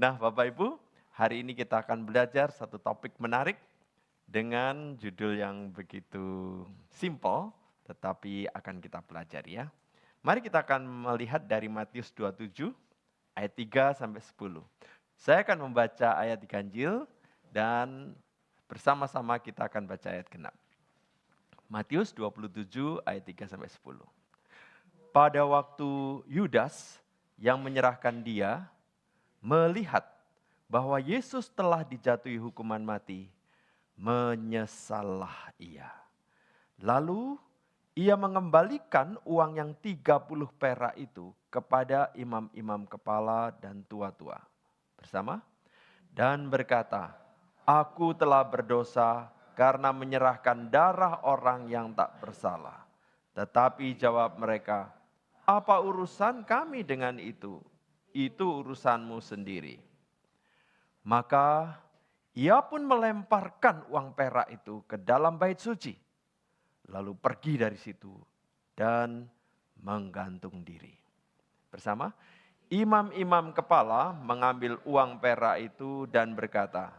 Nah, Bapak Ibu, hari ini kita akan belajar satu topik menarik dengan judul yang begitu simple, tetapi akan kita pelajari ya. Mari kita akan melihat dari Matius 27 ayat 3 sampai 10. Saya akan membaca ayat di ganjil dan bersama-sama kita akan baca ayat genap. Matius 27 ayat 3 sampai 10. Pada waktu Yudas yang menyerahkan dia melihat bahwa Yesus telah dijatuhi hukuman mati, menyesallah ia. Lalu ia mengembalikan uang yang 30 perak itu kepada imam-imam kepala dan tua-tua bersama dan berkata, "Aku telah berdosa karena menyerahkan darah orang yang tak bersalah." Tetapi jawab mereka, "Apa urusan kami dengan itu? Itu urusanmu sendiri." Maka ia pun melemparkan uang perak itu ke dalam bait suci, lalu pergi dari situ dan menggantung diri. Bersama, imam-imam kepala mengambil uang perak itu dan berkata,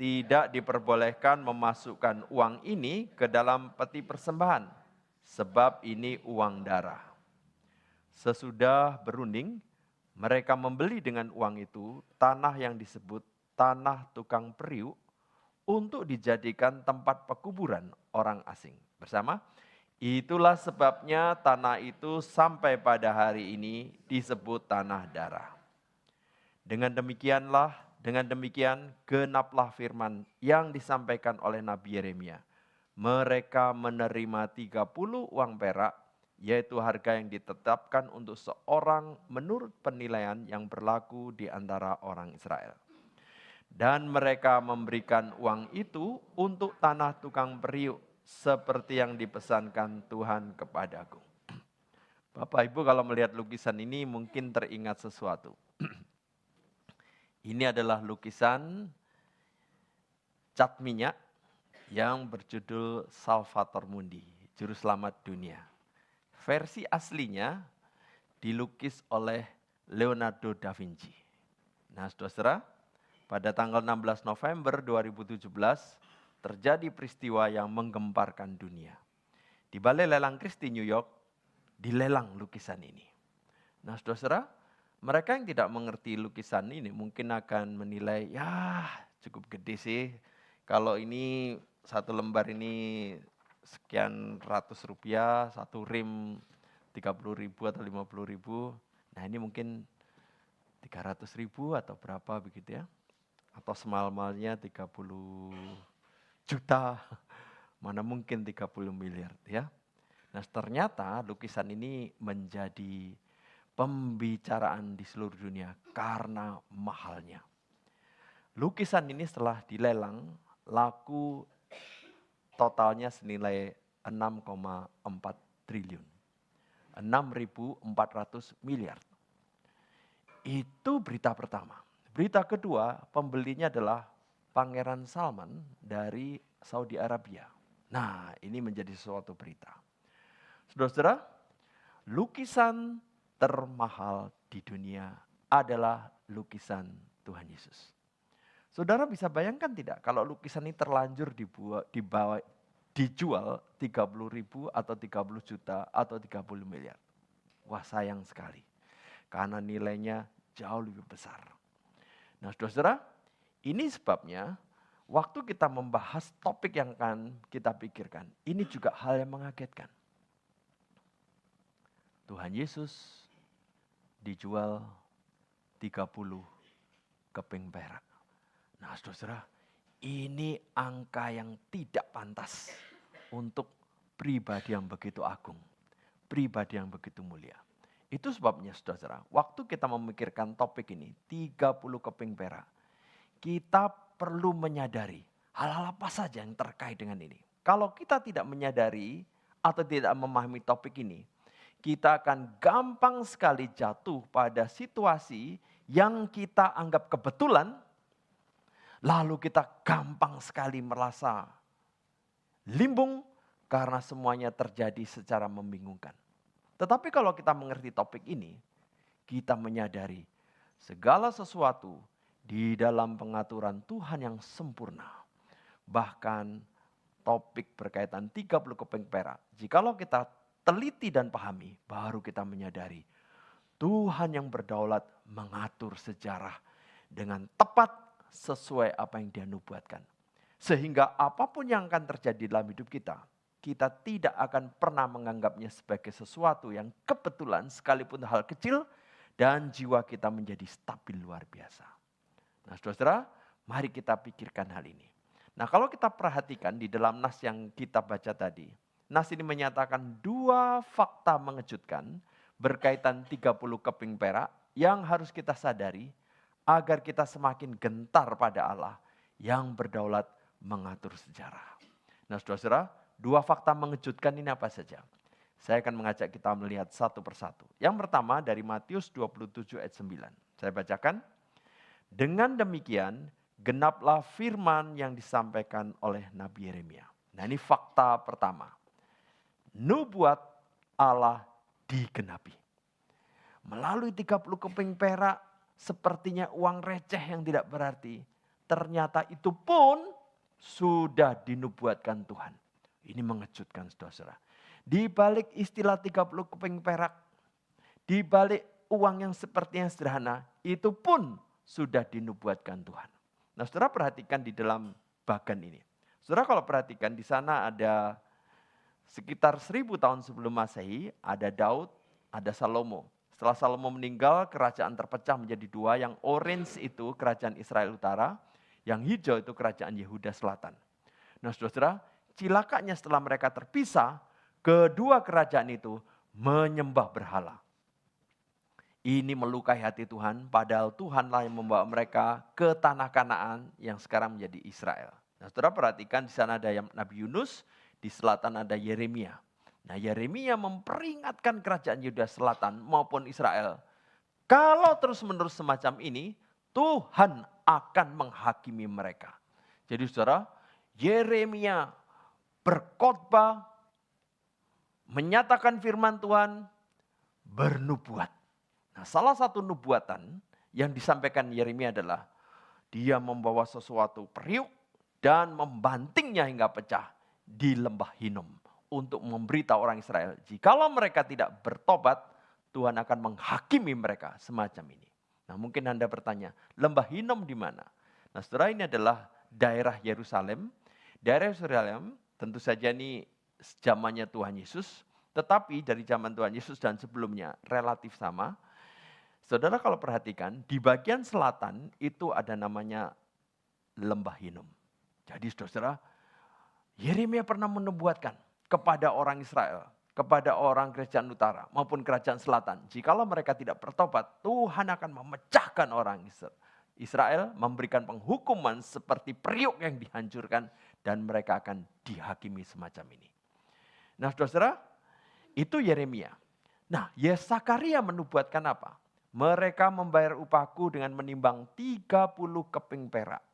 "Tidak diperbolehkan memasukkan uang ini ke dalam peti persembahan, sebab ini uang darah." Sesudah berunding, mereka membeli dengan uang itu tanah yang disebut tanah tukang periuk untuk dijadikan tempat pekuburan orang asing. Bersama, itulah sebabnya tanah itu sampai pada hari ini disebut tanah darah. Dengan demikian genaplah firman yang disampaikan oleh Nabi Yeremia. Mereka menerima 30 uang perak, yaitu harga yang ditetapkan untuk seorang menurut penilaian yang berlaku di antara orang Israel. Dan mereka memberikan uang itu untuk tanah tukang periuk seperti yang dipesankan Tuhan kepadaku. Bapak Ibu kalau melihat lukisan ini mungkin teringat sesuatu. Ini adalah lukisan cat minyak yang berjudul Salvator Mundi, Juru Selamat Dunia. Versi aslinya dilukis oleh Leonardo da Vinci. Nah, saudara, pada tanggal 16 November 2017 terjadi peristiwa yang menggemparkan dunia. Di Balai Lelang Christie New York dilelang lukisan ini. Nah, saudara, mereka yang tidak mengerti lukisan ini mungkin akan menilai, ya cukup gede sih. Kalau ini satu lembar ini sekian ratus rupiah, satu rim 30.000 atau 50.000. Nah ini mungkin 300.000 atau berapa begitu ya. Atau semal-malnya 30 juta, mana mungkin 30 miliar ya. Nah ternyata lukisan ini menjadi pembicaraan di seluruh dunia karena mahalnya. Lukisan ini setelah dilelang laku totalnya senilai 6,4 triliun. 6.400 miliar. Itu berita pertama. Berita kedua, pembelinya adalah Pangeran Salman dari Saudi Arabia. Nah, ini menjadi suatu berita. Saudara-saudara, lukisan termahal di dunia adalah lukisan Tuhan Yesus. Saudara bisa bayangkan tidak kalau lukisan ini terlanjur dijual 30.000 atau 30 juta atau 30 miliar. Wah sayang sekali. Karena nilainya jauh lebih besar. Nah saudara-saudara, ini sebabnya waktu kita membahas topik yang akan kita pikirkan, ini juga hal yang mengagetkan. Tuhan Yesus dijual 30 keping perak. Nah saudara-saudara, ini angka yang tidak pantas untuk pribadi yang begitu agung, pribadi yang begitu mulia. Itu sebabnya saudara-saudara, waktu kita memikirkan topik ini, 30 keping perak, kita perlu menyadari hal-hal apa saja yang terkait dengan ini. Kalau kita tidak menyadari atau tidak memahami topik ini, kita akan gampang sekali jatuh pada situasi yang kita anggap kebetulan, lalu kita gampang sekali merasa limbung karena semuanya terjadi secara membingungkan. Tetapi kalau kita mengerti topik ini, kita menyadari segala sesuatu di dalam pengaturan Tuhan yang sempurna. Bahkan topik berkaitan 30 keping perak. Jikalau kita teliti dan pahami, baru kita menyadari Tuhan yang berdaulat mengatur sejarah dengan tepat sesuai apa yang dia nubuatkan. Sehingga apapun yang akan terjadi dalam hidup kita, kita tidak akan pernah menganggapnya sebagai sesuatu yang kebetulan sekalipun hal kecil dan jiwa kita menjadi stabil luar biasa. Nah saudara, mari kita pikirkan hal ini. Nah kalau kita perhatikan di dalam nas yang kita baca tadi, nas ini menyatakan dua fakta mengejutkan berkaitan 30 keping perak yang harus kita sadari agar kita semakin gentar pada Allah yang berdaulat mengatur sejarah. Nah saudara, dua fakta mengejutkan ini apa saja? Saya akan mengajak kita melihat satu persatu. Yang pertama dari Matius 27 ayat 9. Saya bacakan. Dengan demikian, genaplah firman yang disampaikan oleh Nabi Yeremia. Nah ini fakta pertama. Nubuat Allah digenapi. Melalui 30 keping perak, sepertinya uang receh yang tidak berarti. Ternyata itu pun sudah dinubuatkan Tuhan. Ini mengejutkan saudara-saudara. Di balik istilah 30 keping perak, di balik uang yang sepertinya sederhana, itu pun sudah dinubuatkan Tuhan. Nah saudara perhatikan di dalam bagan ini. Saudara kalau perhatikan di sana ada sekitar 1000 tahun sebelum Masehi, ada Daud, ada Salomo. Setelah Salomo meninggal, kerajaan terpecah menjadi dua. Yang orange itu kerajaan Israel Utara, yang hijau itu kerajaan Yehuda Selatan. Nah saudara, cilakanya setelah mereka terpisah, kedua kerajaan itu menyembah berhala. Ini melukai hati Tuhan, padahal Tuhanlah yang membawa mereka ke tanah Kanaan yang sekarang menjadi Israel. Nah, saudara perhatikan di sana ada Nabi Yunus, di selatan ada Yeremia. Nah, Yeremia memperingatkan kerajaan Yehuda Selatan maupun Israel. Kalau terus-menerus semacam ini, Tuhan akan menghakimi mereka. Jadi saudara, Yeremia berkhotbah, menyatakan firman Tuhan, bernubuat. Nah, salah satu nubuatan yang disampaikan Yeremia adalah dia membawa sesuatu periuk dan membantingnya hingga pecah di lembah Hinnom untuk memberitahu orang Israel, jikalau mereka tidak bertobat, Tuhan akan menghakimi mereka semacam ini. Nah, mungkin Anda bertanya, lembah Hinnom di mana? Nah, saudara, ini adalah daerah Yerusalem. Daerah Yerusalem tentu saja ini zamannya Tuhan Yesus, tetapi dari zaman Tuhan Yesus dan sebelumnya relatif sama. Saudara kalau perhatikan, di bagian selatan itu ada namanya lembah Hinnom. Jadi saudara, Yeremia pernah menubuatkan kepada orang Israel, kepada orang kerajaan utara maupun kerajaan selatan. Jikalau mereka tidak bertobat, Tuhan akan memecahkan orang Israel, memberikan penghukuman seperti periuk yang dihancurkan dan mereka akan dihakimi semacam ini. Nah saudara, itu Yeremia. Nah, Yesakaria menubuatkan apa? Mereka membayar upahku dengan menimbang 30 keping perak.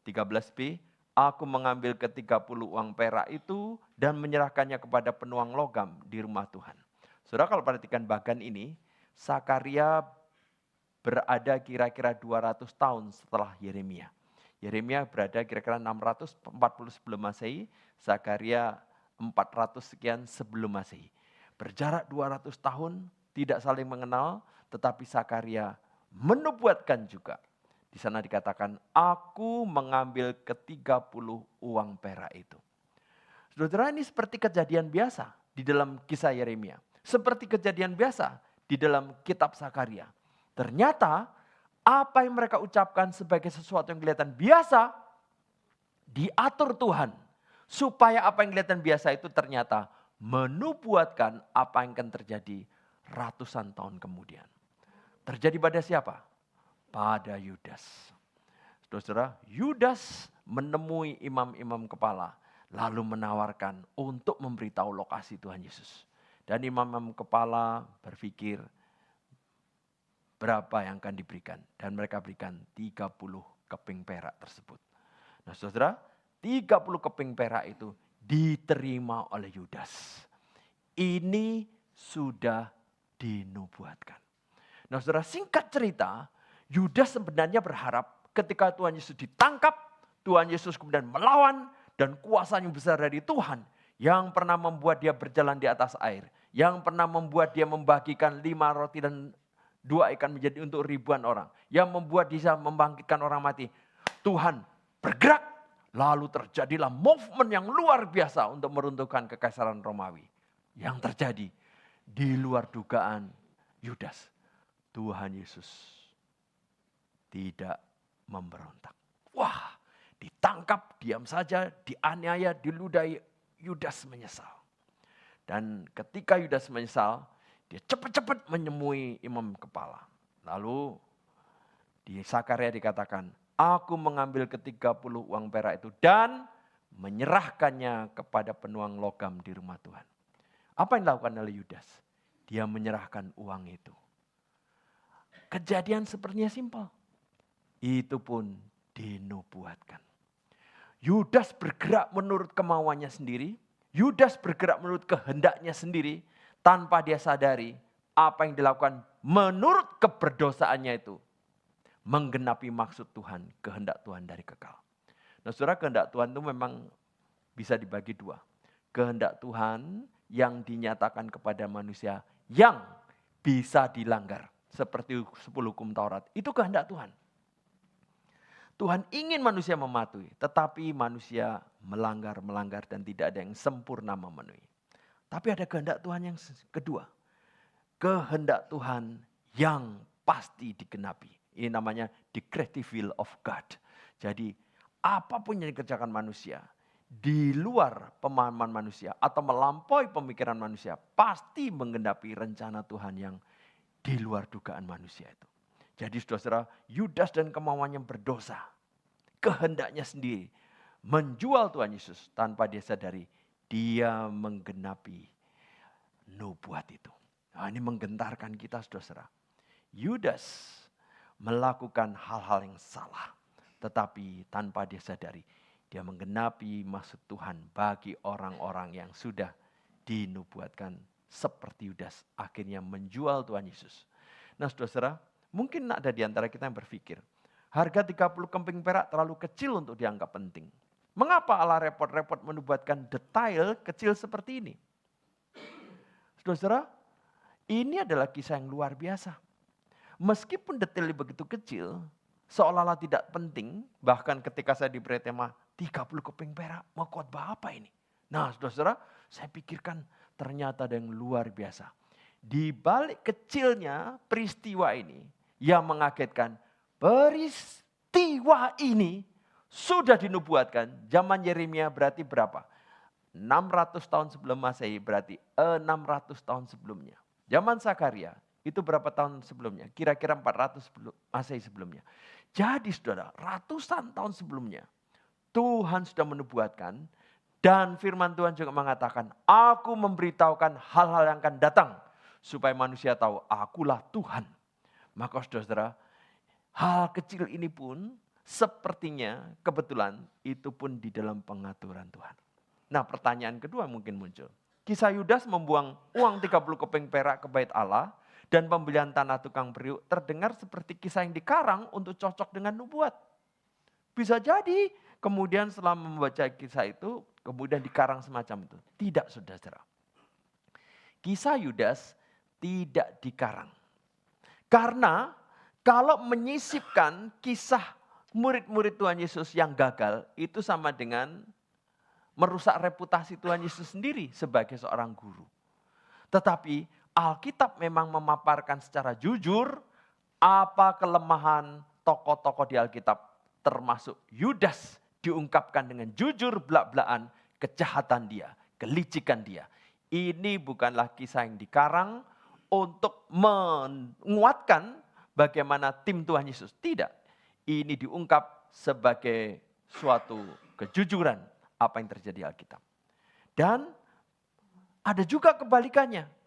13b, aku mengambil ke-30 uang perak itu dan menyerahkannya kepada penuang logam di rumah Tuhan. Saudara kalau perhatikan bagan ini, Sakaria berada kira-kira 200 tahun setelah Yeremia. Yeremia berada kira-kira 640 sebelum Masehi, Sakaria 400 sekian sebelum Masehi. Berjarak 200 tahun, tidak saling mengenal, tetapi Sakaria menubuatkan juga. Di sana dikatakan, aku mengambil ke-30 uang perak itu. Saudara, ini seperti kejadian biasa di dalam kisah Yeremia. Seperti kejadian biasa di dalam kitab Sakaria. Ternyata apa yang mereka ucapkan sebagai sesuatu yang kelihatan biasa, diatur Tuhan. Supaya apa yang kelihatan biasa itu ternyata menubuatkan apa yang akan terjadi ratusan tahun kemudian. Terjadi pada siapa? Pada Yudas. Saudara, Yudas menemui imam-imam kepala, lalu menawarkan untuk memberitahu lokasi Tuhan Yesus. Dan imam-imam kepala berpikir berapa yang akan diberikan. Dan mereka berikan 30 keping perak tersebut. Nah saudara, 30 keping perak itu diterima oleh Yudas. Ini sudah dinubuatkan. Nah saudara, singkat cerita, Yudas sebenarnya berharap ketika Tuhan Yesus ditangkap, Tuhan Yesus kemudian melawan dan kuasanya besar dari Tuhan yang pernah membuat dia berjalan di atas air, yang pernah membuat dia membagikan 5 roti dan 2 ikan menjadi untuk ribuan orang, yang membuat dia membangkitkan orang mati. Tuhan bergerak, lalu terjadilah movement yang luar biasa untuk meruntuhkan kekaisaran Romawi. Yang terjadi di luar dugaan Yudas, Tuhan Yesus tidak memberontak. Wah, ditangkap, diam saja, dianiaya, diludahi. Yudas menyesal. Dan ketika Yudas menyesal, dia cepat-cepat menemui imam kepala. Lalu di Sakaria dikatakan, aku mengambil ke-30 uang perak itu dan menyerahkannya kepada penuang logam di rumah Tuhan. Apa yang dilakukan oleh Yudas? Dia menyerahkan uang itu. Kejadian sepertinya simpel. Itu pun dinubuatkan. Yudas bergerak menurut kemauannya sendiri. Yudas bergerak menurut kehendaknya sendiri. Tanpa dia sadari apa yang dilakukan menurut keberdosaannya itu. Menggenapi maksud Tuhan, kehendak Tuhan dari kekal. Nah saudara, kehendak Tuhan itu memang bisa dibagi 2. Kehendak Tuhan yang dinyatakan kepada manusia yang bisa dilanggar. Seperti 10 hukum Taurat. Itu kehendak Tuhan. Tuhan ingin manusia mematuhi, tetapi manusia melanggar dan tidak ada yang sempurna memenuhi. Tapi ada kehendak Tuhan yang kedua. Kehendak Tuhan yang pasti digenapi. Ini namanya the creative will of God. Jadi apapun yang dikerjakan manusia, di luar pemahaman manusia atau melampaui pemikiran manusia, pasti menggenapi rencana Tuhan yang di luar dugaan manusia itu. Jadi saudara-saudara, Yudas dan kemauannya berdosa. Kehendaknya sendiri. Menjual Tuhan Yesus tanpa dia sadari. Dia menggenapi nubuat itu. Nah, ini menggentarkan kita saudara-saudara. Yudas melakukan hal-hal yang salah. Tetapi tanpa dia sadari. Dia menggenapi maksud Tuhan bagi orang-orang yang sudah dinubuatkan. Seperti Yudas akhirnya menjual Tuhan Yesus. Nah saudara-saudara, mungkin ada di antara kita yang berpikir, harga 30 keping perak terlalu kecil untuk dianggap penting. Mengapa Allah repot-repot menubuatkan detail kecil seperti ini? Saudara-saudara, ini adalah kisah yang luar biasa. Meskipun detailnya begitu kecil, seolah-olah tidak penting, bahkan ketika saya diberi tema 30 keping perak, mau khotbah apa ini? Nah saudara-saudara, saya pikirkan ternyata ada yang luar biasa. Di balik kecilnya peristiwa ini yang mengagetkan, peristiwa ini sudah dinubuatkan. Zaman Yeremia berarti berapa? 600 tahun sebelum Masehi, berarti 600 tahun sebelumnya. Zaman Sakaria itu berapa tahun sebelumnya? Kira-kira 400 Masehi sebelumnya. Jadi saudara, ratusan tahun sebelumnya Tuhan sudah menubuatkan. Dan firman Tuhan juga mengatakan, aku memberitahukan hal-hal yang akan datang. Supaya manusia tahu, akulah Tuhan. Maka saudara-saudara, hal kecil ini pun sepertinya kebetulan itu pun di dalam pengaturan Tuhan. Nah pertanyaan kedua mungkin muncul. Kisah Yudas membuang uang 30 keping perak ke bait Allah. Dan pembelian tanah tukang periuk terdengar seperti kisah yang dikarang untuk cocok dengan nubuat. Bisa jadi kemudian setelah membaca kisah itu, kemudian dikarang semacam itu. Tidak saudara-saudara. Kisah Yudas tidak dikarang. Karena kalau menyisipkan kisah murid-murid Tuhan Yesus yang gagal, itu sama dengan merusak reputasi Tuhan Yesus sendiri sebagai seorang guru. Tetapi Alkitab memang memaparkan secara jujur apa kelemahan tokoh-tokoh di Alkitab. Termasuk Yudas diungkapkan dengan jujur belak-belakan kejahatan dia, kelicikan dia. Ini bukanlah kisah yang dikarang untuk menguatkan bagaimana tim Tuhan Yesus. Tidak. Ini diungkap sebagai suatu kejujuran apa yang terjadi di Alkitab. Dan ada juga kebalikannya.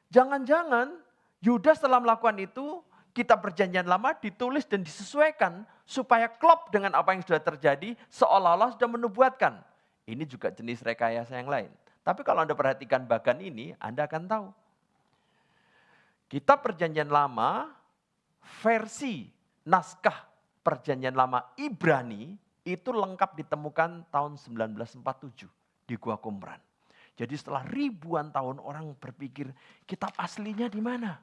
Jangan-jangan Yudas telah melakukan itu, kitab perjanjian lama ditulis dan disesuaikan supaya klop dengan apa yang sudah terjadi, seolah-olah sudah menubuatkan. Ini juga jenis rekayasa yang lain. Tapi kalau Anda perhatikan bagian ini, Anda akan tahu. Kitab perjanjian lama versi naskah Perjanjian Lama Ibrani itu lengkap ditemukan tahun 1947 di Gua Qumran. Jadi setelah ribuan tahun orang berpikir kitab aslinya di mana?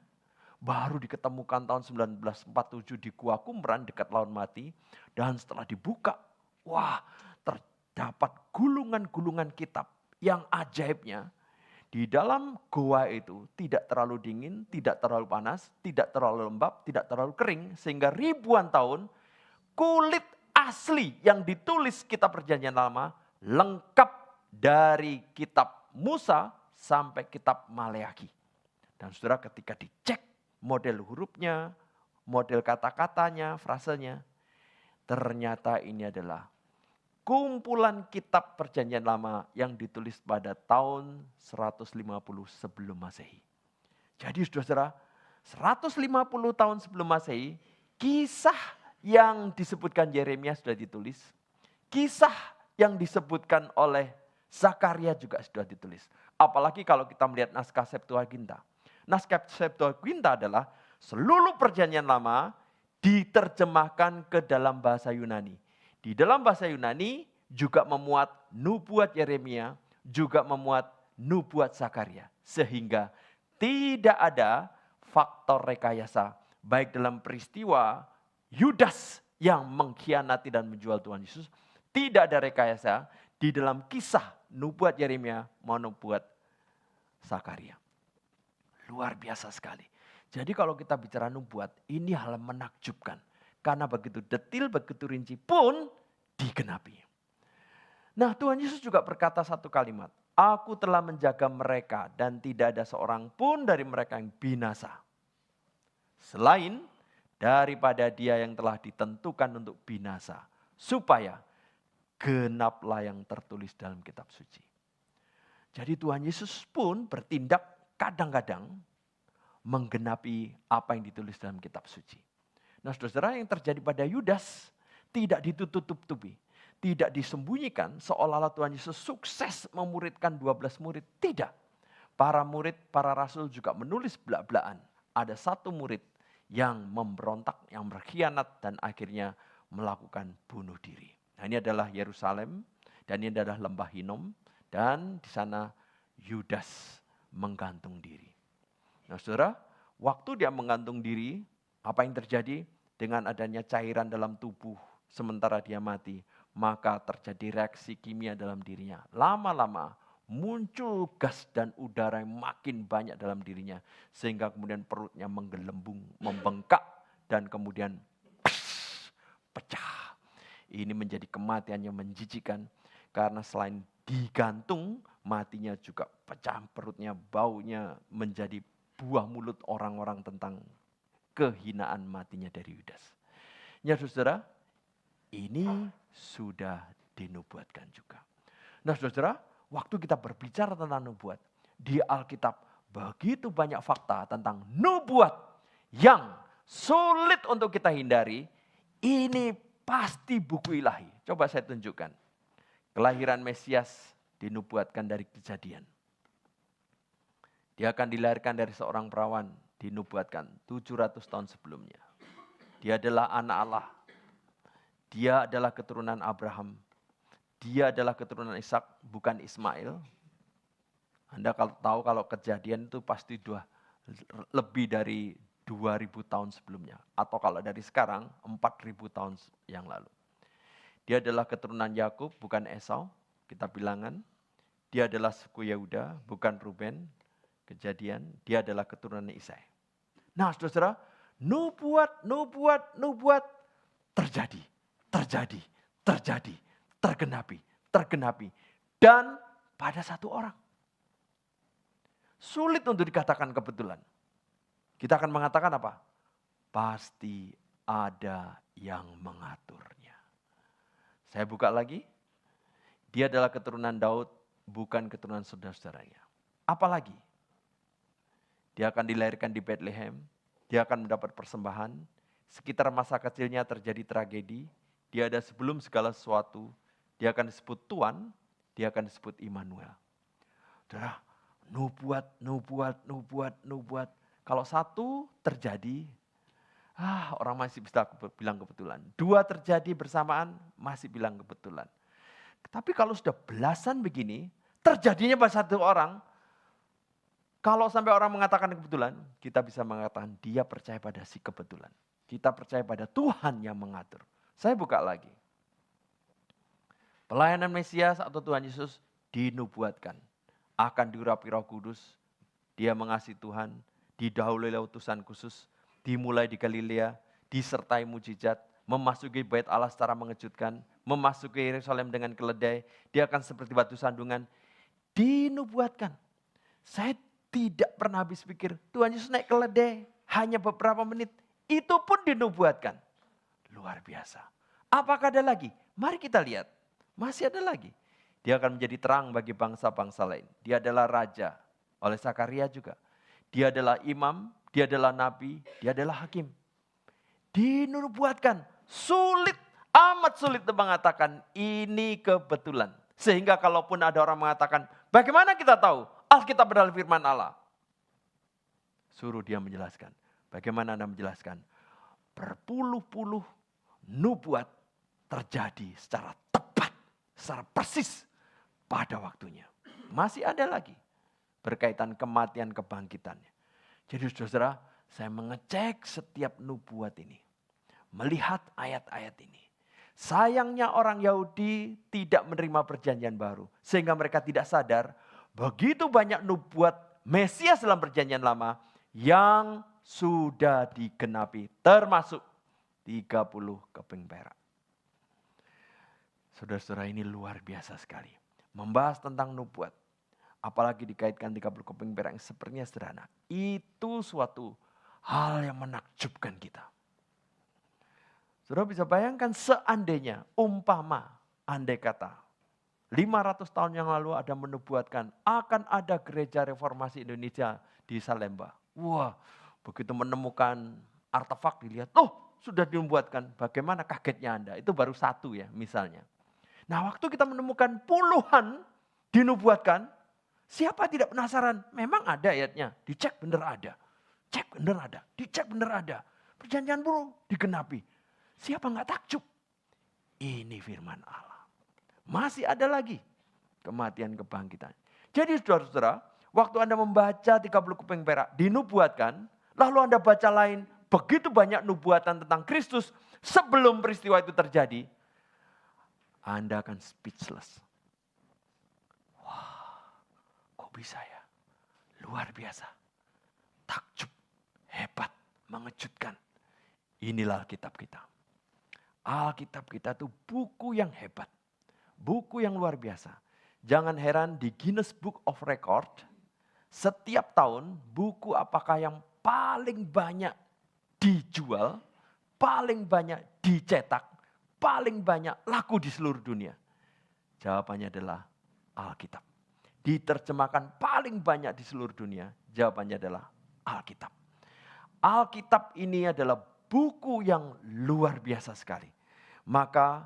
Baru diketemukan tahun 1947 di Gua Qumran dekat Laut Mati. Dan setelah dibuka, wah terdapat gulungan-gulungan kitab yang ajaibnya. Di dalam goa itu tidak terlalu dingin, tidak terlalu panas, tidak terlalu lembab, tidak terlalu kering. Sehingga ribuan tahun kulit asli yang ditulis kitab Perjanjian Lama lengkap dari kitab Musa sampai kitab Maleakhi. Dan saudara ketika dicek model hurufnya, model kata-katanya, frasenya, ternyata ini adalah kumpulan kitab Perjanjian Lama yang ditulis pada tahun 150 sebelum Masehi. Jadi saudara, 150 tahun sebelum Masehi, kisah yang disebutkan Yeremia sudah ditulis. Kisah yang disebutkan oleh Zakaria juga sudah ditulis. Apalagi kalau kita melihat naskah Septuaginta. Naskah Septuaginta adalah seluruh Perjanjian Lama diterjemahkan ke dalam bahasa Yunani. Di dalam bahasa Yunani juga memuat nubuat Yeremia, juga memuat nubuat Zakaria. Sehingga tidak ada faktor rekayasa. Baik dalam peristiwa Yudas yang mengkhianati dan menjual Tuhan Yesus. Tidak ada rekayasa di dalam kisah nubuat Yeremia maupun nubuat Zakaria. Luar biasa sekali. Jadi kalau kita bicara nubuat, ini hal menakjubkan. Karena begitu detil, begitu rinci pun digenapi. Nah Tuhan Yesus juga berkata satu kalimat. Aku telah menjaga mereka dan tidak ada seorang pun dari mereka yang binasa. Selain daripada dia yang telah ditentukan untuk binasa. Supaya genaplah yang tertulis dalam kitab suci. Jadi Tuhan Yesus pun bertindak kadang-kadang menggenapi apa yang ditulis dalam kitab suci. Nah saudara, yang terjadi pada Yudas tidak ditutup-tutupi. Tidak disembunyikan seolah-olah Tuhan Yesus sukses memuridkan 12 murid. Tidak. Para murid, para rasul juga menulis belak-belakan. Ada satu murid yang memberontak, yang berkhianat dan akhirnya melakukan bunuh diri. Nah ini adalah Yerusalem dan ini adalah lembah Hinom. Dan di sana Yudas menggantung diri. Nah saudara, waktu dia menggantung diri, apa yang terjadi? Dengan adanya cairan dalam tubuh sementara dia mati, maka terjadi reaksi kimia dalam dirinya. Lama-lama muncul gas dan udara yang makin banyak dalam dirinya. Sehingga kemudian perutnya menggelembung, membengkak, dan kemudian pecah. Ini menjadi kematian yang menjijikan, karena selain digantung, matinya juga pecah perutnya, baunya menjadi buah mulut orang-orang tentang kehinaan matinya dari Yudas. Ya saudara, ini sudah dinubuatkan juga. Nah saudara, waktu kita berbicara tentang nubuat, di Alkitab begitu banyak fakta tentang nubuat yang sulit untuk kita hindari. Ini pasti buku ilahi. Coba saya tunjukkan. Kelahiran Mesias dinubuatkan dari Kejadian. Dia akan dilahirkan dari seorang perawan, dinubuatkan 700 tahun sebelumnya. Dia adalah anak Allah. Dia adalah keturunan Abraham. Dia adalah keturunan Ishak, bukan Ismail. Anda tahu kalau Kejadian itu pasti lebih dari 2000 tahun sebelumnya. Atau kalau dari sekarang 4000 tahun yang lalu. Dia adalah keturunan Yakub, bukan Esau, kita bilangan. Dia adalah suku Yehuda, bukan Ruben. Kejadian, dia adalah keturunan Isai. Nah saudara, nubuat terjadi, tergenapi. Dan pada satu orang. Sulit untuk dikatakan kebetulan. Kita akan mengatakan apa? Pasti ada yang mengaturnya. Saya buka lagi. Dia adalah keturunan Daud, bukan keturunan saudara-saudaranya. Apalagi? Dia akan dilahirkan di Bethlehem. Dia akan mendapat persembahan. Sekitar masa kecilnya terjadi tragedi. Dia ada sebelum segala sesuatu. Dia akan disebut Tuhan. Dia akan disebut Immanuel. Saudara, nubuat. Kalau satu terjadi, Orang masih bisa bilang kebetulan. 2 terjadi bersamaan, masih bilang kebetulan. Tapi kalau sudah belasan begini, terjadinya pada satu orang, kalau sampai orang mengatakan kebetulan, kita bisa mengatakan dia percaya pada si kebetulan. Kita percaya pada Tuhan yang mengatur. Saya buka lagi. Pelayanan Mesias atau Tuhan Yesus dinubuatkan. Akan diurapi Roh Kudus, dia mengasihi Tuhan, didahului oleh utusan khusus, dimulai di Galilea, disertai mujizat, memasuki bait Allah secara mengejutkan, memasuki Yerusalem dengan keledai, dia akan seperti batu sandungan, dinubuatkan. Saya tidak pernah habis pikir, Tuhan Yesus naik keledai, hanya beberapa menit, itu pun dinubuatkan. Luar biasa. Apakah ada lagi? Mari kita lihat. Masih ada lagi. Dia akan menjadi terang bagi bangsa-bangsa lain. Dia adalah raja. Oleh Zakaria juga. Dia adalah imam, dia adalah nabi, dia adalah hakim. Dinubuatkan. Sulit, amat sulit untuk mengatakan ini kebetulan. Sehingga kalaupun ada orang mengatakan, bagaimana kita tahu Alkitab adalah firman Allah? Suruh dia menjelaskan. Bagaimana Anda menjelaskan? Berpuluh-puluh nubuat terjadi secara tepat, secara persis pada waktunya. Masih ada lagi berkaitan kematian kebangkitannya. Jadi saudara, saya mengecek setiap nubuat ini. Melihat ayat-ayat ini. Sayangnya orang Yahudi tidak menerima perjanjian baru. Sehingga mereka tidak sadar begitu banyak nubuat Mesias dalam perjanjian lama yang sudah digenapi. Termasuk 30 keping perak. Saudara-saudara, ini luar biasa sekali. Membahas tentang nubuat. Apalagi dikaitkan 30 keping perak yang sepertinya sederhana. Itu suatu hal yang menakjubkan kita. Saudara bisa bayangkan seandainya umpama, andai kata 500 tahun yang lalu ada menubuatkan akan ada gereja reformasi Indonesia di Salemba. Wah, begitu menemukan artefak dilihat, sudah dinubuatkan. Bagaimana kagetnya Anda? Itu baru satu ya misalnya. Nah waktu kita menemukan puluhan dinubuatkan, siapa tidak penasaran? Memang ada ayatnya, dicek benar ada. Cek benar ada, dicek benar ada. Perjanjian baru digenapi. Siapa nggak takjub? Ini firman Allah. Masih ada lagi kematian kebangkitan. Jadi saudara-saudara, waktu Anda membaca 30 keping perak dinubuatkan, lalu Anda baca lain, begitu banyak nubuatan tentang Kristus sebelum peristiwa itu terjadi, Anda akan speechless. Wah, kok bisa ya? Luar biasa. Takjub, hebat, mengejutkan. Inilah Alkitab kita. Alkitab kita itu buku yang hebat. Buku yang luar biasa. Jangan heran di Guinness Book of Record, setiap tahun buku apakah yang paling banyak dijual, paling banyak dicetak, paling banyak laku di seluruh dunia? Jawabannya adalah Alkitab. Diterjemahkan paling banyak di seluruh dunia, jawabannya adalah Alkitab. Alkitab ini adalah buku yang luar biasa sekali. Maka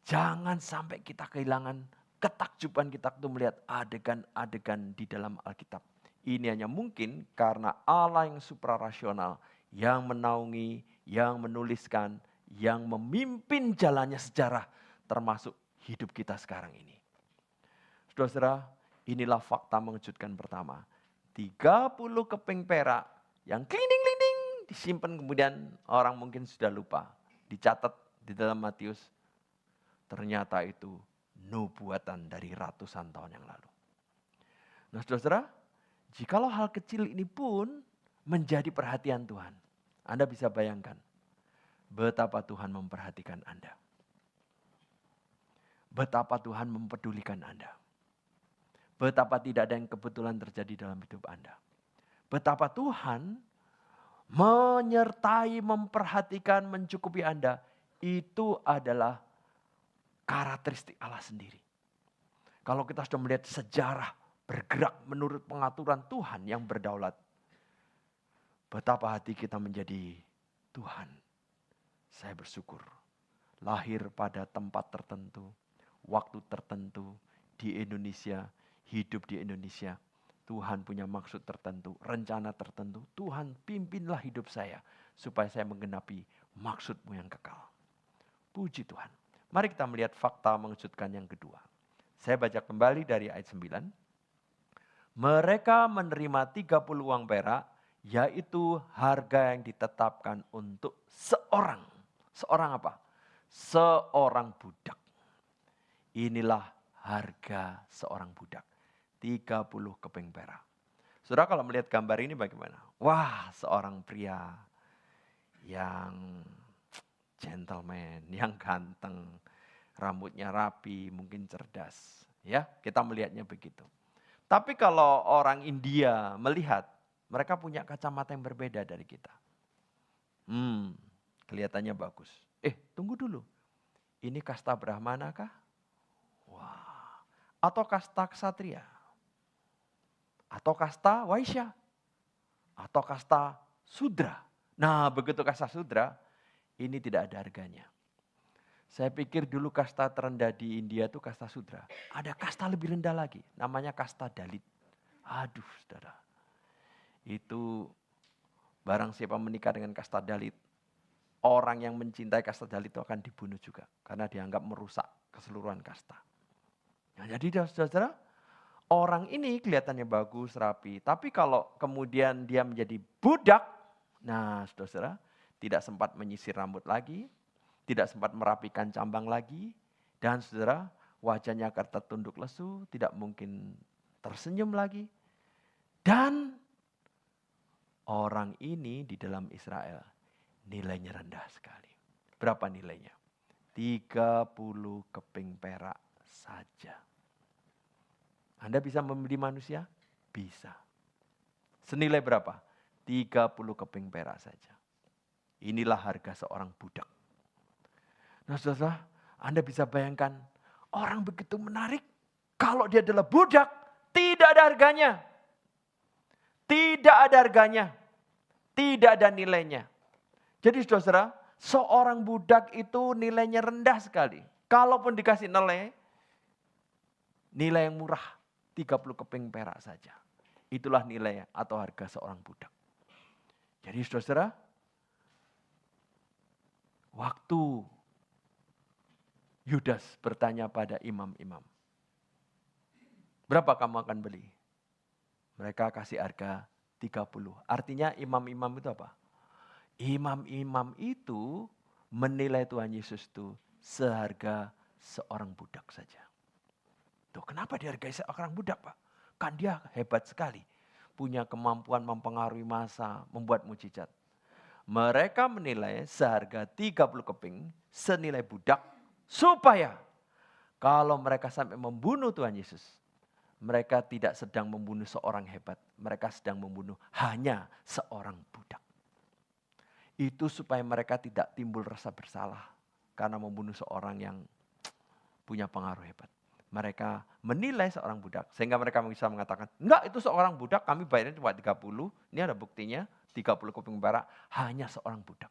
jangan sampai kita kehilangan ketakjuban kita untuk melihat adegan-adegan di dalam Alkitab. Ini hanya mungkin karena Allah yang suprarasional, yang menaungi, yang menuliskan, yang memimpin jalannya sejarah, termasuk hidup kita sekarang ini. Saudara-saudara, inilah fakta mengejutkan pertama. 30 keping perak yang klinding-klinding disimpan, kemudian orang mungkin sudah lupa. Dicatat di dalam Matius, ternyata itu nubuatan dari ratusan tahun yang lalu. Nah saudara-saudara, jikalau hal kecil ini pun menjadi perhatian Tuhan, Anda bisa bayangkan betapa Tuhan memperhatikan Anda. Betapa Tuhan mempedulikan Anda. Betapa tidak ada yang kebetulan terjadi dalam hidup Anda. Betapa Tuhan menyertai, memperhatikan, mencukupi Anda. Itu adalah karakteristik Allah sendiri. Kalau kita sudah melihat sejarah bergerak menurut pengaturan Tuhan yang berdaulat, betapa hati kita menjadi, Tuhan, saya bersyukur lahir pada tempat tertentu, waktu tertentu di Indonesia, hidup di Indonesia. Tuhan punya maksud tertentu, rencana tertentu. Tuhan pimpinlah hidup saya supaya saya menggenapi maksud-Mu yang kekal. Puji Tuhan. Mari kita melihat fakta mengejutkan yang kedua. Saya baca kembali dari ayat 9. Mereka menerima 30 uang perak, yaitu harga yang ditetapkan untuk seorang. Seorang apa? Seorang budak. Inilah harga seorang budak. 30 keping perak. Saudara kalau melihat gambar ini bagaimana? Wah, seorang pria yang gentleman, yang ganteng, rambutnya rapi, mungkin cerdas. Ya, kita melihatnya begitu. Tapi kalau orang India melihat, mereka punya kacamata yang berbeda dari kita. Kelihatannya bagus. Tunggu dulu. Ini kasta Brahmana kah? Wah. Atau kasta ksatria? Atau kasta Waisya? Atau kasta Sudra? Nah, begitu kasta Sudra, ini tidak ada harganya. Saya pikir dulu kasta terendah di India itu kasta Sudra. Ada kasta lebih rendah lagi, namanya kasta Dalit. Aduh, saudara. Itu barang siapa menikah dengan kasta Dalit, orang yang mencintai kasta Dalit itu akan dibunuh juga. Karena dianggap merusak keseluruhan kasta. Nah, jadi saudara, orang ini kelihatannya bagus, rapi. Tapi kalau kemudian dia menjadi budak, nah saudara, tidak sempat menyisir rambut lagi, tidak sempat merapikan cambang lagi, dan saudara, wajahnya akan tertunduk lesu, tidak mungkin tersenyum lagi. Dan orang ini di dalam Israel nilainya rendah sekali. Berapa nilainya? 30 keping perak saja. Anda bisa membeli manusia? Bisa. Senilai berapa? 30 keping perak saja. Inilah harga seorang budak. Nah saudara, Anda bisa bayangkan orang begitu menarik. Kalau dia adalah budak, tidak ada harganya. Tidak ada harganya. Tidak ada nilainya. Jadi saudara, seorang budak itu nilainya rendah sekali. Kalaupun dikasih nilai yang murah. 30 keping perak saja. Itulah nilai atau harga seorang budak. Jadi saudara, waktu Yudas bertanya pada imam-imam, berapa kamu akan beli? Mereka kasih harga 30. Artinya imam-imam itu apa? Imam-imam itu menilai Tuhan Yesus itu seharga seorang budak saja. Tuh, kenapa dihargai seorang budak, Pak? Kan dia hebat sekali. Punya kemampuan mempengaruhi massa, membuat mujizat. Mereka menilai seharga 30 keping senilai budak supaya kalau mereka sampai membunuh Tuhan Yesus, mereka tidak sedang membunuh seorang hebat. Mereka sedang membunuh hanya seorang budak. Itu supaya mereka tidak timbul rasa bersalah karena membunuh seorang yang punya pengaruh hebat. Mereka menilai seorang budak. Sehingga mereka bisa mengatakan, enggak itu seorang budak kami bayarnya cuma 30. Ini ada buktinya, 30 keping perak hanya seorang budak.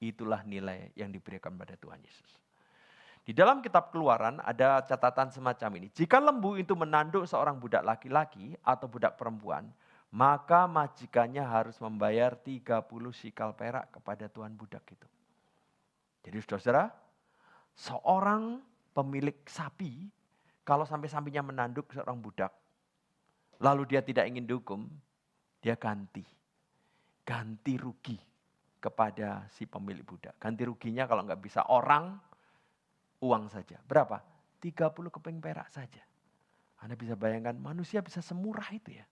Itulah nilai yang diberikan pada Tuhan Yesus. Di dalam kitab Keluaran ada catatan semacam ini. Jika lembu itu menanduk seorang budak laki-laki atau budak perempuan, maka majikannya harus membayar 30 sikal perak kepada tuan budak itu. Jadi saudara, seorang pemilik sapi, kalau sampai sapinya menanduk seorang budak, lalu dia tidak ingin dihukum, dia ganti rugi kepada si pemilik budak. Ganti ruginya kalau nggak bisa orang, uang saja. Berapa? 30 keping perak saja. Anda bisa bayangkan manusia bisa semurah itu ya.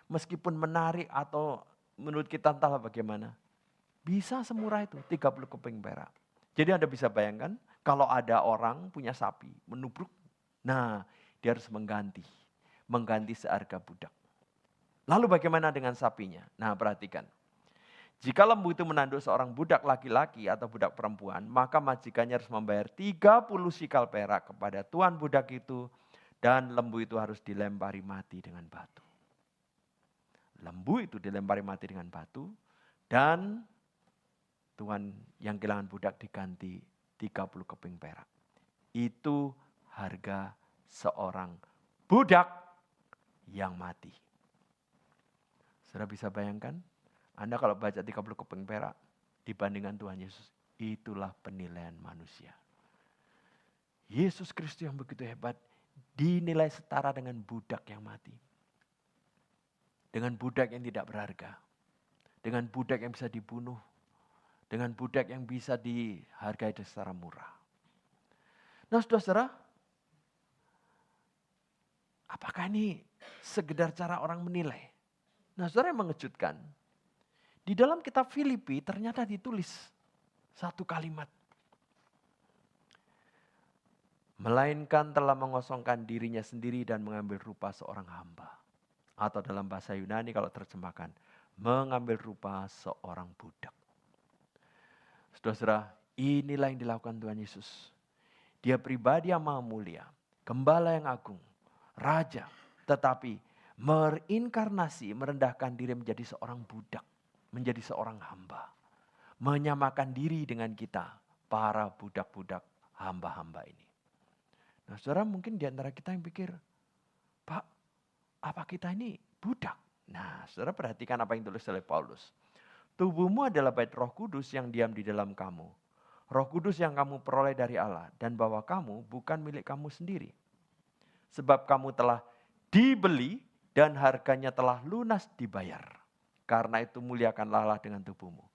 Meskipun menarik atau menurut kita entahlah bagaimana. Bisa semurah itu 30 keping perak. Jadi Anda bisa bayangkan kalau ada orang punya sapi menubruk. Nah dia harus mengganti seharga budak. Lalu bagaimana dengan sapinya? Nah perhatikan. Jika lembu itu menanduk seorang budak laki-laki atau budak perempuan, maka majikannya harus membayar 30 sikal perak kepada tuan budak itu, dan lembu itu harus dilempari mati dengan batu. Lembu itu dilempari mati dengan batu, dan tuan yang kehilangan budak diganti 30 keping perak. Itu harga seorang budak yang mati. Saudara bisa bayangkan, Anda kalau baca 30 keping perak dibandingkan Tuhan Yesus, itulah penilaian manusia. Yesus Kristus yang begitu hebat dinilai setara dengan budak yang mati. Dengan budak yang tidak berharga. Dengan budak yang bisa dibunuh. Dengan budak yang bisa dihargai secara murah. Nah saudara, apakah ini sekedar cara orang menilai? Nah saudara, yang mengejutkan, di dalam kitab Filipi ternyata ditulis satu kalimat. Melainkan telah mengosongkan dirinya sendiri dan mengambil rupa seorang hamba. Atau dalam bahasa Yunani kalau terjemahkan, mengambil rupa seorang budak. Saudara, inilah yang dilakukan Tuhan Yesus. Dia pribadi yang maha mulia, gembala yang agung, raja, tetapi merinkarnasi, merendahkan diri menjadi seorang budak, menjadi seorang hamba. Menyamakan diri dengan kita, para budak-budak hamba-hamba ini. Nah saudara, mungkin di antara kita yang pikir, Pak, apa kita ini budak? Nah saudara, perhatikan apa yang ditulis oleh Paulus. Tubuhmu adalah bait Roh Kudus yang diam di dalam kamu. Roh Kudus yang kamu peroleh dari Allah, dan bahwa kamu bukan milik kamu sendiri. Sebab kamu telah dibeli dan harganya telah lunas dibayar. Karena itu muliakanlah Allah dengan tubuhmu.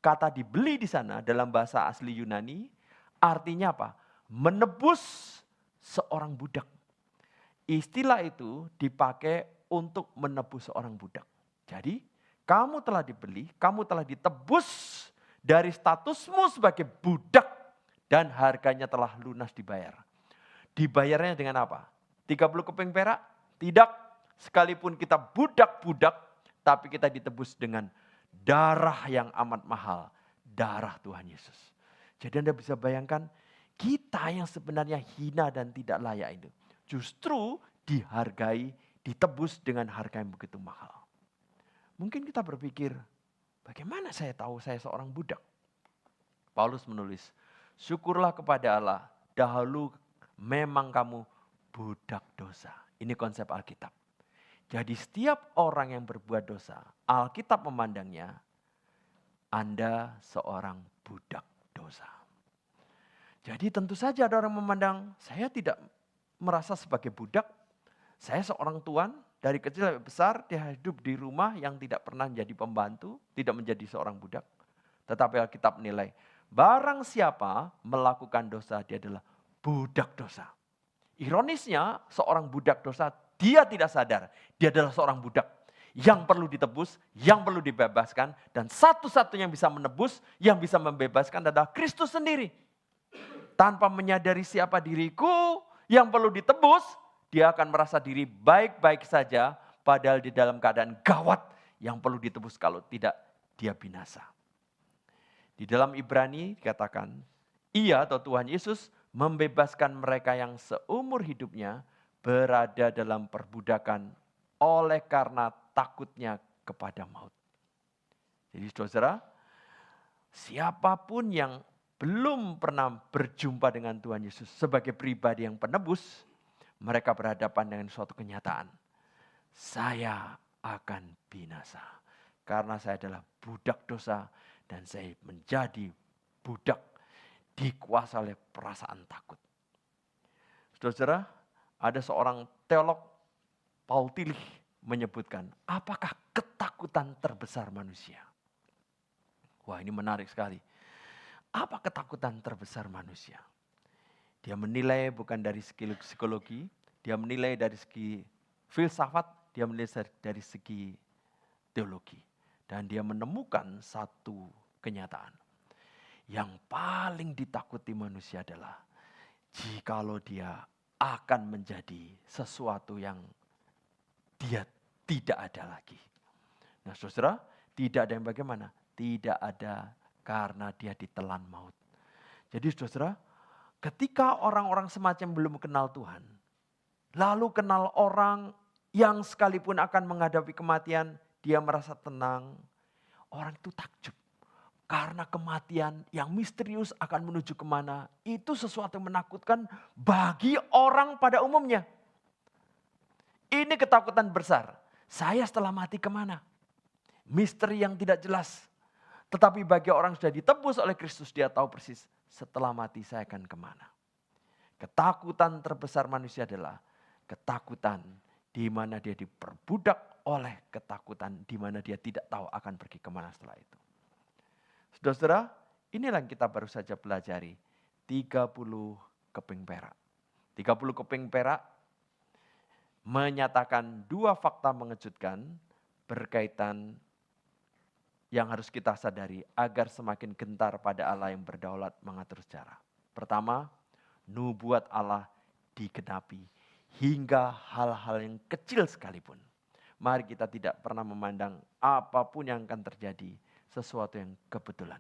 Kata dibeli di sana dalam bahasa asli Yunani artinya apa? Menebus seorang budak. Istilah itu dipakai untuk menebus seorang budak. Jadi kamu telah dibeli, kamu telah ditebus dari statusmu sebagai budak dan harganya telah lunas dibayar. Dibayarnya dengan apa? 30 keping perak? Tidak. Sekalipun kita budak-budak, tapi kita ditebus dengan darah yang amat mahal. Darah Tuhan Yesus. Jadi Anda bisa bayangkan, kita yang sebenarnya hina dan tidak layak itu, justru dihargai, ditebus dengan harga yang begitu mahal. Mungkin kita berpikir, bagaimana saya tahu saya seorang budak? Paulus menulis, syukurlah kepada Allah, dahulu memang kamu budak dosa. Ini konsep Alkitab. Jadi setiap orang yang berbuat dosa, Alkitab memandangnya, Anda seorang budak dosa. Jadi tentu saja ada orang memandang, saya tidak merasa sebagai budak, saya seorang tuan, dari kecil sampai besar dia hidup di rumah yang tidak pernah menjadi pembantu, tidak menjadi seorang budak. Tetapi Alkitab menilai, barang siapa melakukan dosa, dia adalah budak dosa. Ironisnya, seorang budak dosa, dia tidak sadar, dia adalah seorang budak yang perlu ditebus, yang perlu dibebaskan, dan satu-satunya yang bisa menebus, yang bisa membebaskan adalah Kristus sendiri. Tanpa menyadari siapa diriku yang perlu ditebus, dia akan merasa diri baik-baik saja, padahal di dalam keadaan gawat yang perlu ditebus, kalau tidak dia binasa. Di dalam Ibrani dikatakan, ia atau Tuhan Yesus membebaskan mereka yang seumur hidupnya berada dalam perbudakan oleh karena takutnya kepada maut. Jadi saudara, siapapun yang belum pernah berjumpa dengan Tuhan Yesus sebagai pribadi yang penebus, mereka berhadapan dengan suatu kenyataan. Saya akan binasa. Karena saya adalah budak dosa dan saya menjadi budak dikuasai oleh perasaan takut. Saudara, ada seorang teolog, Paul Tillich, menyebutkan, apakah ketakutan terbesar manusia? Wah, ini menarik sekali. Apa ketakutan terbesar manusia? Dia menilai bukan dari segi psikologi, dia menilai dari segi filsafat, dia menilai dari segi teologi. Dan dia menemukan satu kenyataan. Yang paling ditakuti manusia adalah jikalau dia akan menjadi sesuatu yang dia tidak ada lagi. Nah saudara, tidak ada yang bagaimana? Tidak ada karena dia ditelan maut. Jadi saudara, ketika orang-orang semacam belum kenal Tuhan, lalu kenal orang yang sekalipun akan menghadapi kematian, dia merasa tenang, orang itu takjub. Karena kematian yang misterius akan menuju kemana, itu sesuatu yang menakutkan bagi orang pada umumnya. Ini ketakutan besar. Saya setelah mati kemana? Misteri yang tidak jelas. Tetapi bagi orang yang sudah ditebus oleh Kristus, dia tahu persis setelah mati saya akan kemana. Ketakutan terbesar manusia adalah ketakutan di mana dia diperbudak oleh ketakutan di mana dia tidak tahu akan pergi kemana setelah itu. Saudara-saudara, inilah yang kita baru saja pelajari. 30 keping perak. 30 keping perak menyatakan dua fakta mengejutkan berkaitan yang harus kita sadari agar semakin gentar pada Allah yang berdaulat mengatur sejarah. Pertama, nubuat Allah digenapi hingga hal-hal yang kecil sekalipun. Mari kita tidak pernah memandang apapun yang akan terjadi sesuatu yang kebetulan.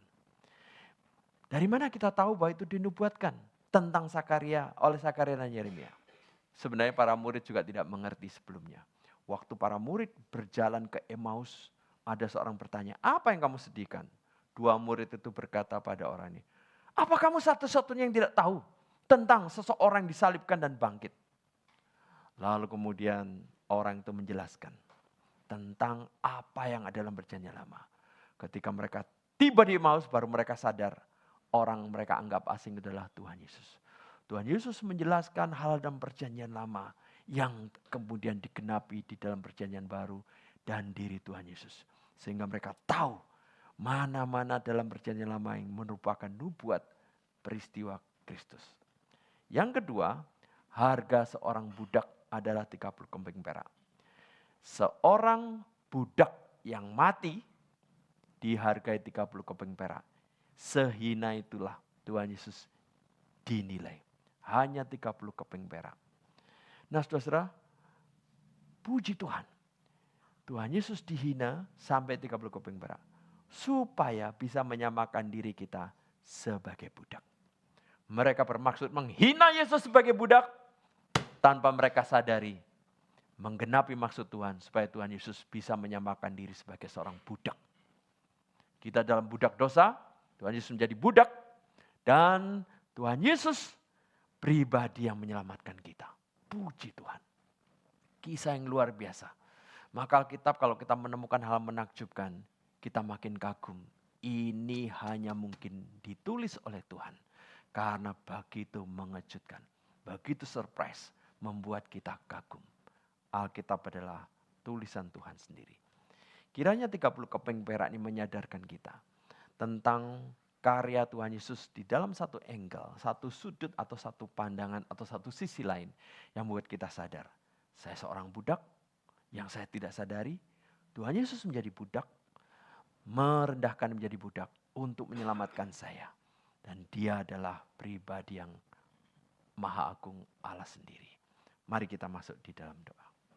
Dari mana kita tahu bahwa itu dinubuatkan tentang Sakaria oleh Sakaria dan Yeremia? Sebenarnya para murid juga tidak mengerti sebelumnya. Waktu para murid berjalan ke Emmaus, ada seorang bertanya, apa yang kamu sedihkan? Dua murid itu berkata pada orang ini, apa kamu satu-satunya yang tidak tahu tentang seseorang yang disalibkan dan bangkit? Lalu kemudian orang itu menjelaskan tentang apa yang ada dalam perjanjian lama. Ketika mereka tiba di Emmaus, baru mereka sadar orang mereka anggap asing adalah Tuhan Yesus. Tuhan Yesus menjelaskan hal dalam perjanjian lama yang kemudian digenapi di dalam perjanjian baru dan diri Tuhan Yesus. Sehingga mereka tahu mana-mana dalam perjanjian lama yang merupakan nubuat peristiwa Kristus. Yang kedua, harga seorang budak adalah 30 keping perak. Seorang budak yang mati dihargai 30 keping perak. Sehina itulah Tuhan Yesus dinilai. Hanya 30 keping perak. Nah saudara-saudara, puji Tuhan. Tuhan Yesus dihina sampai 30 keping perak. Supaya bisa menyamakan diri kita sebagai budak. Mereka bermaksud menghina Yesus sebagai budak. Tanpa mereka sadari. Menggenapi maksud Tuhan. Supaya Tuhan Yesus bisa menyamakan diri sebagai seorang budak. Kita dalam budak dosa. Tuhan Yesus menjadi budak. Dan Tuhan Yesus pribadi yang menyelamatkan kita. Puji Tuhan. Kisah yang luar biasa. Maka Alkitab kalau kita menemukan hal menakjubkan, kita makin kagum. Ini hanya mungkin ditulis oleh Tuhan. Karena begitu mengejutkan. Begitu surprise. Membuat kita kagum. Alkitab adalah tulisan Tuhan sendiri. Kiranya 30 keping perak ini menyadarkan kita. Tentang karya Tuhan Yesus di dalam satu angle, satu sudut atau satu pandangan atau satu sisi lain. Yang membuat kita sadar. Saya seorang budak. Yang saya tidak sadari, Tuhan Yesus menjadi budak, merendahkan menjadi budak untuk menyelamatkan saya. Dan dia adalah pribadi yang Maha Agung Allah sendiri. Mari kita masuk di dalam doa.